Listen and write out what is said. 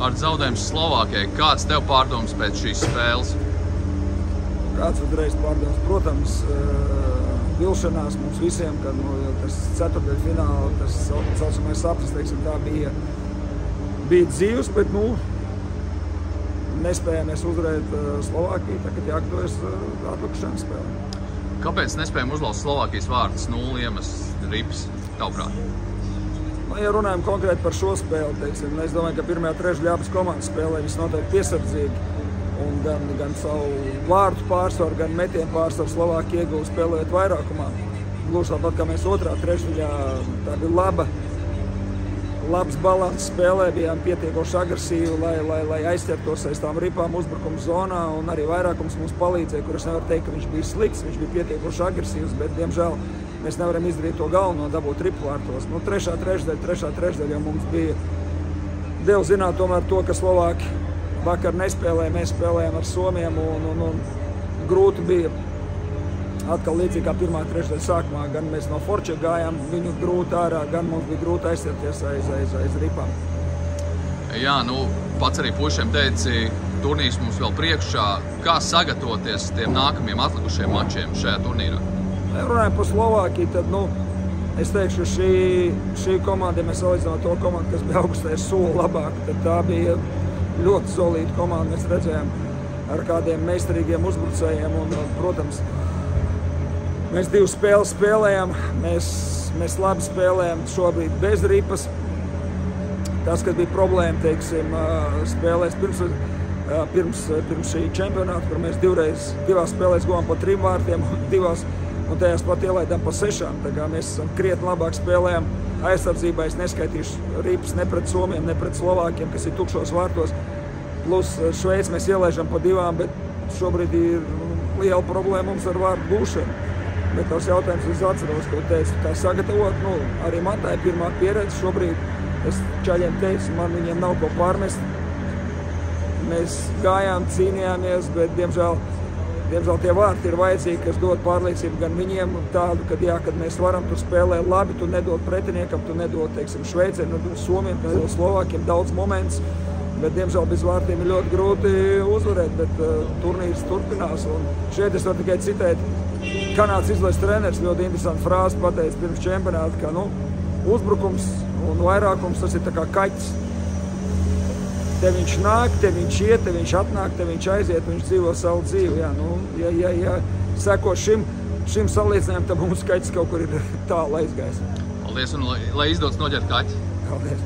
ar zaudējumu Slovākijai. Kāds tev pārdoms pēc šīs spēles? Kāds uzreiz pārdoms? Protams, vilšanās mums visiem, kad tas ceturtdaļfināla, tas saucamais sapnis, teiksim, tā bija dzīves, bet, nespējamies uzvarēt Slovākiju, tagad jāgatavojas atlikušajām spēlēm. Kāpēc nespējam uzlauzt Slovākijas vārtus? 0 iemesls, rips, tavuprāt? Ja runājam konkrēti par šo spēli, teiksim, es domāju, ka pirmajā trešdaļā abas komandas spēlē visnotaļ piesardzīgi. Un gan savu vārtu pārsvaru, gan metienu pārsvaru Slovākija ieguva spēlējot vairākumā. Gluži tāpat kā mēs otrā trešdaļā, tā bija labs balans spēlē, bijām pietiekoši agresīvi, lai aizķertos aiz tām ripām uzbrukuma zonā, un arī vairākums mums palīdzēja, kur es nevaru teikt, ka viņš bija slikts, viņš bija pietiekoši agresīvs, bet, diemžēl, mēs nevaram izdarīt to galveno, dabūt ripu vārtos. Trešā trešdaļa jau mums bija deva zināt tomēr to, ka Slovāki vakar nespēlēja, mēs spēlējām ar Somiem, un grūti bija atkal līdzīgi kā pirmā trešdaļa sākumā, gan mēs no forča gājām viņu grūti ārā, gan mums bija grūti aizsarties aiz ripām. Jā, pats arī pušiem teici, turnīrs mums vēl priekšā. Kā sagatavoties tiem nākamajiem atlikušiem mačiem šajā turnīrā? Ja runājam par Slovākiju, tad, es teikšu, šī komanda, ja mēs salīdzinām to komandu, kas bija augstais soli labāk, tad tā bija ļoti solīta komanda. Mēs redzējām ar kādiem meistarīgiem uzbrucējiem un, protams, mēs 2 spēles spēlējām, mēs labi spēlējām šobrīd bez ripas. Tas, kas bija problēma, teiksim, spēlēs pirms šī čempionāta, kur mēs 2 spēlēs guvām pa 3 vārtiem, un tajās pat ielaidām pa 6. Tā kā mēs krietni labāk spēlējām. Aizsardzībā es neskaitīšu ripas ne pret Somiem, ne pret Slovākiem, kas ir tukšos vārtos. Plus Šveici mēs ielaižam pa 2, bet šobrīd ir liela problēma mums ar vārtu gūšanu. Bet tos jautājums es atceros, ko teicu, kā sagatavot. Arī man tā ir pirmā pieredze šobrīd. Es čaļiem teicu, man viņiem nav ko pārmest. Mēs gājām, cīnījāmies, bet, diemžēl tie vārti ir vajadzīgi, kas dod pārliecību gan viņiem tādu, kad mēs varam tur spēlēt labi, tu nedod pretiniekam, tu nedod, teiksim, Šveicē, nedod Somiem, tu nedod Slovākiem daudz moments. Bet, diemžēl, bez vārtiem ir ļoti grūti uzvarēt, bet turnīrs turpinās. Un šeit es varu tikai citēt Kanādas izlases treneris, ļoti interesanti frāzi pateica pirms čempionāta, ka, uzbrukums un vairākums tas ir tā kā kaķis. Te viņš nāk, te viņš iet, te viņš atnāk, te viņš aiziet, viņš dzīvo savu dzīvi. Jā, ja seko šim salīdzinājumam, tad mums kaķis kaut kur ir tālu aizgājis. Paldies, un lai izdodas noķert kaķi. Paldies.